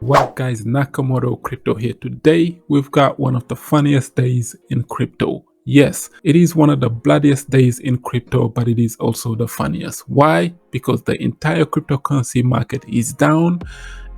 What up guys, Nakamoto Crypto here. Today we've got one of the funniest days in crypto. Yes, it is one of the bloodiest days in crypto, but it is also the funniest. Why? Because the entire cryptocurrency market is down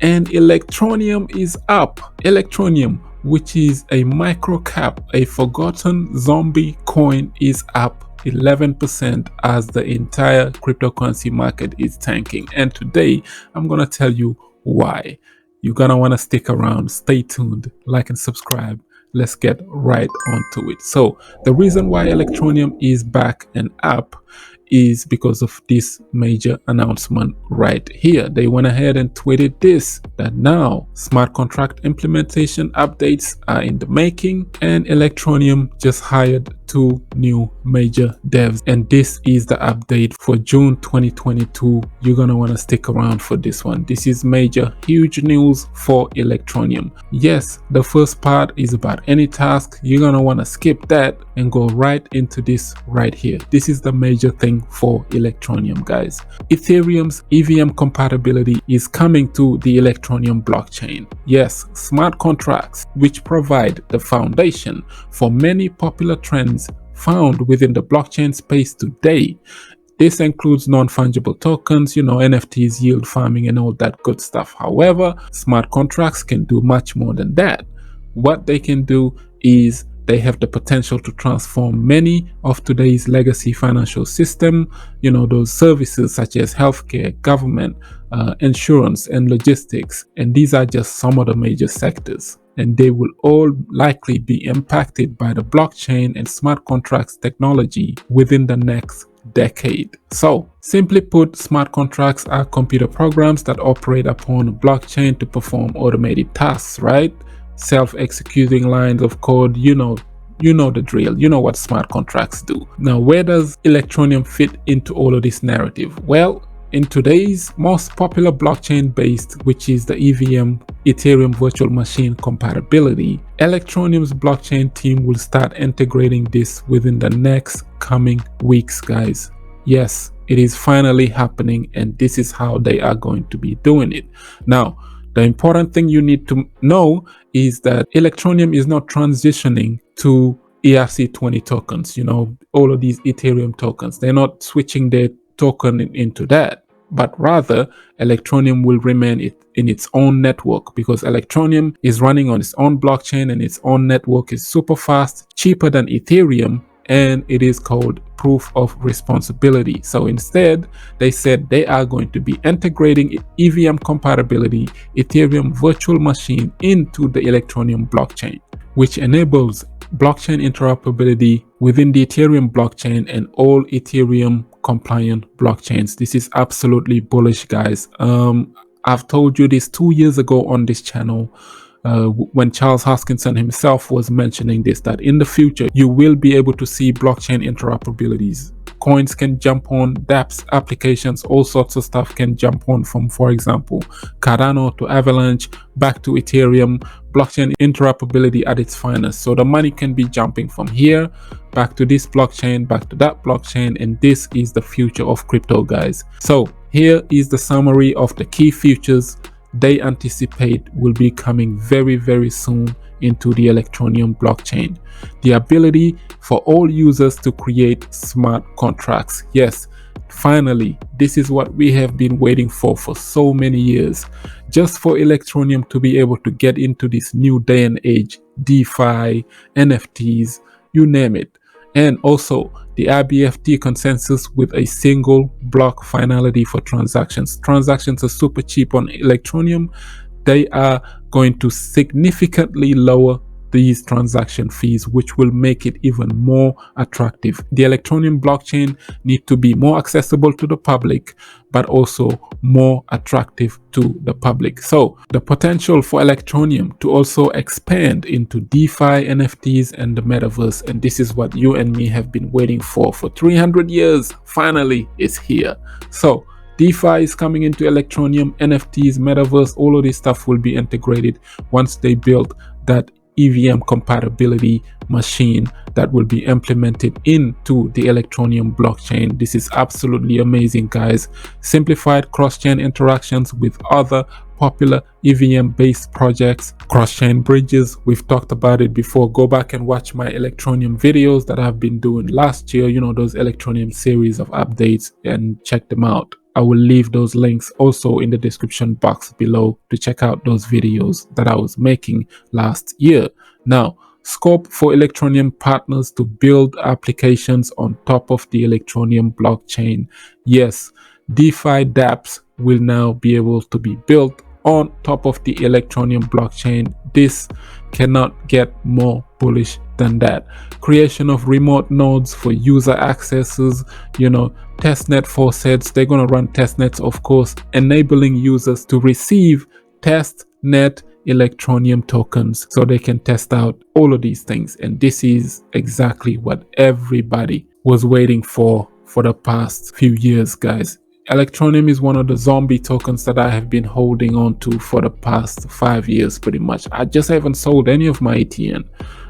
and Electroneum is up. Electroneum, which is a micro cap, a forgotten zombie coin, is up 11% as the entire cryptocurrency market is tanking. And today I'm going to tell you why. You're going to want to stick around, stay tuned, like and subscribe. Let's get right onto it. So the reason why Electroneum is back and up is because of this major announcement right here. They went ahead and tweeted this, that now smart contract implementation updates are in the making and Electroneum just hired 2 new major devs, and this is the update for June 2022. You're gonna want to stick around for this one. This is major, huge news for Electroneum. Yes, the first part is about any task. You're gonna want to skip that and go right into this right here. This is the major thing for Electroneum, guys. Ethereum's EVM compatibility is coming to the Electroneum blockchain. Yes, smart contracts, which provide the foundation for many popular trends found within the blockchain space today. This includes non-fungible tokens, NFTs, yield farming, and all that good stuff. However, smart contracts can do much more than that. What they can do is they have the potential to transform many of today's legacy financial system, those services such as healthcare, government, insurance, and logistics. And these are just some of the major sectors. And they will all likely be impacted by the blockchain and smart contracts technology within the next decade. So, simply put, smart contracts are computer programs that operate upon a blockchain to perform automated tasks, right? Self-executing lines of code, you know the drill. You know what smart contracts do. Now, where does Electroneum fit into all of this narrative? Well, in today's most popular blockchain based, which is the EVM, Ethereum virtual machine compatibility, Electroneum's blockchain team will start integrating this within the next coming weeks, guys. Yes, it is finally happening, and this is how they are going to be doing it. Now, the important thing you need to know is that Electroneum is not transitioning to ERC20 tokens, all of these Ethereum tokens. They're not switching their token into that, but rather Electroneum will remain in its own network, because Electroneum is running on its own blockchain and its own network is super fast, cheaper than Ethereum, and it is called proof of responsibility. So instead, they said they are going to be integrating EVM compatibility, Ethereum virtual machine into the Electroneum blockchain, which enables blockchain interoperability within the Ethereum blockchain and all Ethereum compliant blockchains. This is absolutely bullish, guys. I've told you this 2 years ago on this channel, when Charles Hoskinson himself was mentioning this, that in the future you will be able to see blockchain interoperabilities. Coins can jump on, dApps applications, all sorts of stuff can jump on, from, for example, Cardano to Avalanche, back to Ethereum. Blockchain interoperability at its finest. So the money can be jumping from here back to this blockchain, back to that blockchain, and this is the future of crypto, guys. So here is the summary of the key features they anticipate will be coming very, very soon into the Electroneum blockchain. The ability for all users to create smart contracts. Yes, finally, this is what we have been waiting for so many years. Just for Electroneum to be able to get into this new day and age, DeFi, NFTs, you name it. And also the IBFT consensus with a single block finality for transactions. Transactions are super cheap on Electroneum. They are going to significantly lower these transaction fees, which will make it even more attractive. The Electroneum blockchain needs to be more accessible to the public, but also more attractive to the public. So the potential for Electroneum to also expand into DeFi, NFTs, and the metaverse, and this is what you and me have been waiting for 300 years, finally is here. So DeFi is coming into Electroneum, NFTs, metaverse, all of this stuff will be integrated once they build that EVM compatibility machine that will be implemented into the Electroneum blockchain. This is absolutely amazing, guys. Simplified cross-chain interactions with other popular EVM based projects, cross-chain bridges. We've talked about it before. Go back and watch my Electroneum videos that I've been doing last year, you know, those Electroneum series of updates, and check them out. I will leave those links also in the description box below to check out those videos that I was making last year. Now, scope for Electroneum partners to build applications on top of the Electroneum blockchain. Yes, DeFi dApps will now be able to be built on top of the Electroneum blockchain. This cannot get more bullish than that. Creation of remote nodes for user accesses, you know, testnet faucets. They're going to run testnets, of course, enabling users to receive testnet Electroneum tokens so they can test out all of these things. And this is exactly what everybody was waiting for the past few years, guys. Electroneum is one of the zombie tokens that I have been holding on to for the past 5 years pretty much. I just haven't sold any of my ETN.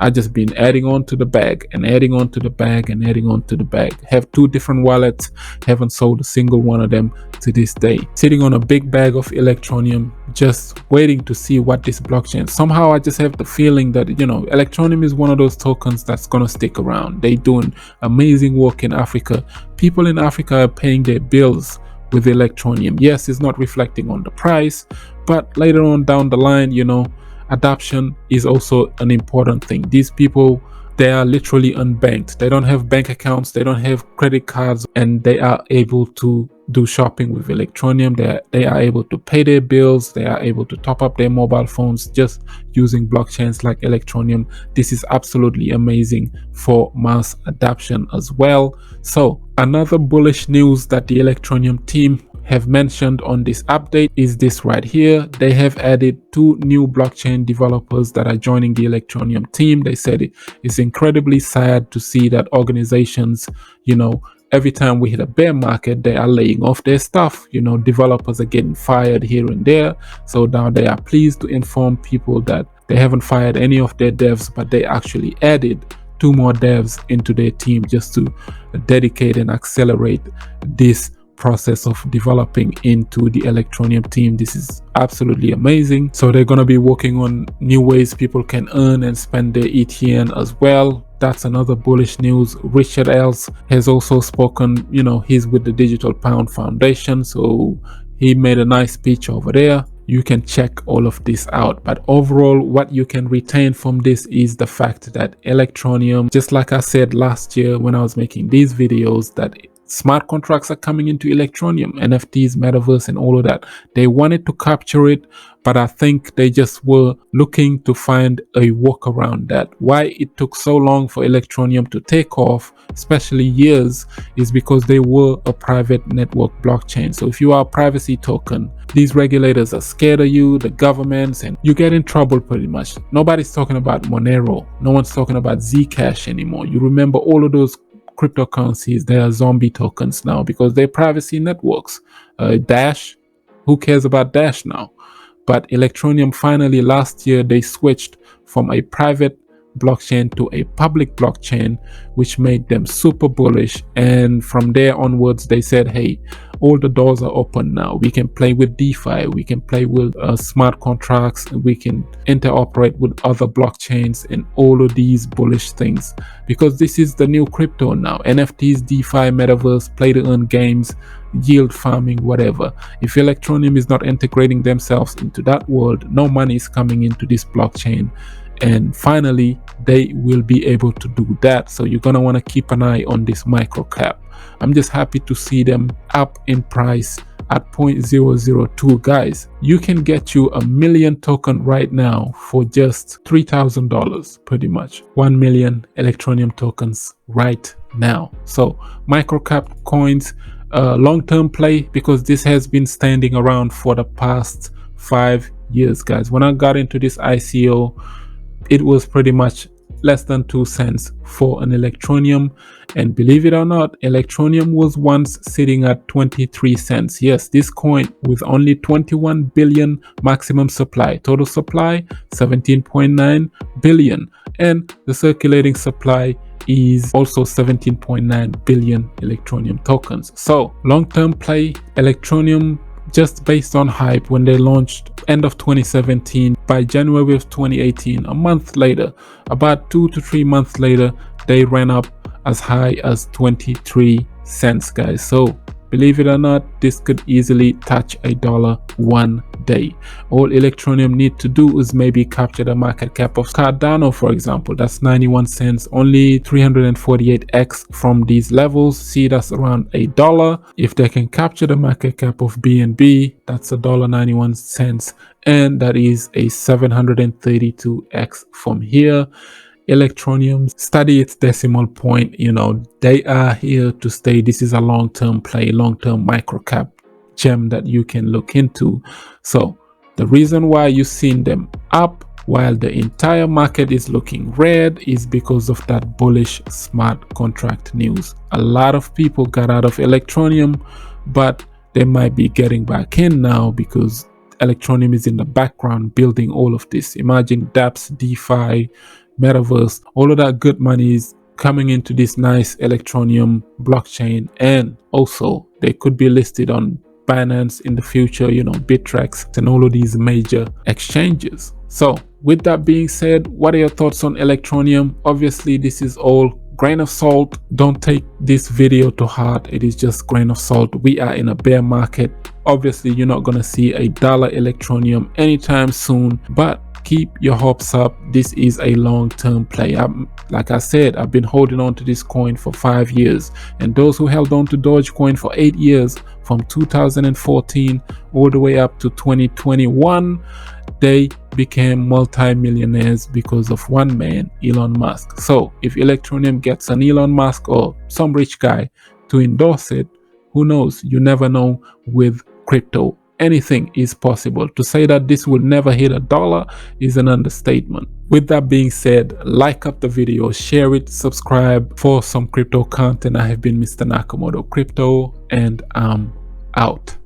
I just been adding on to the bag and adding on to the bag and adding on to the bag. Have 2 different wallets, haven't sold a single one of them to this day. Sitting on a big bag of Electroneum, just waiting to see what this blockchain. Somehow I just have the feeling that, you know, Electroneum is one of those tokens that's gonna stick around. They doing amazing work in Africa. People in Africa are paying their bills with Electroneum. Yes, it's not reflecting on the price, but later on down the line, you know, adoption is also an important thing. These people, they are literally unbanked. They don't have bank accounts, they don't have credit cards, and they are able to do shopping with Electroneum. They are able to pay their bills, they are able to top up their mobile phones just using blockchains like Electroneum. This is absolutely amazing for mass adoption as well. So another bullish news that the Electroneum team have mentioned on this update is this right here. They have added 2 new blockchain developers that are joining the Electroneum team. They said it's incredibly sad to see that organizations, you know, every time we hit a bear market, they are laying off their stuff. You know, developers are getting fired here and there. So now they are pleased to inform people that they haven't fired any of their devs, but they actually added 2 more devs into their team just to dedicate and accelerate this process of developing into the Electroneum team. This is absolutely amazing. So they're going to be working on new ways people can earn and spend their ETN as well. That's another bullish news. Richard Els has also spoken, you know, he's with the Digital Pound Foundation, so he made a nice speech over there. You can check all of this out, but overall what you can retain from this is the fact that Electroneum, just like I said last year when I was making these videos, that smart contracts are coming into Electroneum, NFTs, metaverse, and all of that. They wanted to capture it, but I think they just were looking to find a workaround. That why it took so long for Electroneum to take off, especially years, is because they were a private network blockchain. So if you are a privacy token, these regulators are scared of you, the governments, and you get in trouble pretty much. Nobody's talking about Monero. No one's talking about Zcash anymore. You remember all of those cryptocurrencies, they are zombie tokens now because they're privacy networks. Dash, who cares about Dash now? But Electroneum finally last year, they switched from a private blockchain to a public blockchain, which made them super bullish. And from there onwards, they said, hey, all the doors are open now. We can play with DeFi, we can play with smart contracts, we can interoperate with other blockchains and all of these bullish things, because this is the new crypto now. NFTs, DeFi, metaverse, play to earn games, yield farming, whatever. If Electroneum is not integrating themselves into that world, no money is coming into this blockchain. And finally, they will be able to do that. So you're gonna want to keep an eye on this micro cap. I'm just happy to see them up in price at 0.002. Guys, you can get you 1 million token right now for just $3,000, pretty much 1 million Electroneum tokens right now. So microcap coins, long-term play, because this has been standing around for the past 5 years, guys. When I got into this ICO, it was pretty much less than 2 cents for an Electroneum, and believe it or not, Electroneum was once sitting at 23 cents. Yes, this coin with only 21 billion maximum supply, total supply 17.9 billion, and the circulating supply is also 17.9 billion Electroneum tokens. So long-term play, Electroneum just based on hype when they launched end of 2017. By January of 2018, a month later, about 2 to 3 months later, they ran up as high as 23 cents, guys. So believe it or not, this could easily touch $1 one day. All Electroneum need to do is maybe capture the market cap of Cardano, for example. That's 91 cents, only 348x from these levels. See, that's around $1. If they can capture the market cap of BNB, that's $1.91, and that is a 732x from here. Electroneum, study its decimal point. They are here to stay. This is a long-term play, long-term microcap gem that you can look into. So the reason why you've seen them up while the entire market is looking red is because of that bullish smart contract news. A lot of people got out of Electroneum, but they might be getting back in now because Electroneum is in the background building all of this. Imagine dApps, DeFi, metaverse, all of that good money is coming into this nice Electroneum blockchain, and also they could be listed on Binance in the future, Bittrex and all of these major exchanges. So with that being said, what are your thoughts on Electroneum? Obviously this is all grain of salt. Don't take this video to heart. It is just grain of salt. We are in a bear market. Obviously you're not going to see $1 Electroneum anytime soon, but keep your hopes up. This is a long-term play. Like I said, I've been holding on to this coin for 5 years, and those who held on to Dogecoin for 8 years, from 2014 all the way up to 2021, they became multi-millionaires because of one man, Elon Musk. So if Electroneum gets an Elon Musk or some rich guy to endorse it, who knows? You never know with crypto. Anything is possible. To say that this will never hit $1 is an understatement. With that being said, like up the video, share it, subscribe for some crypto content. I have been Mr. Nakamoto Crypto, and I'm out.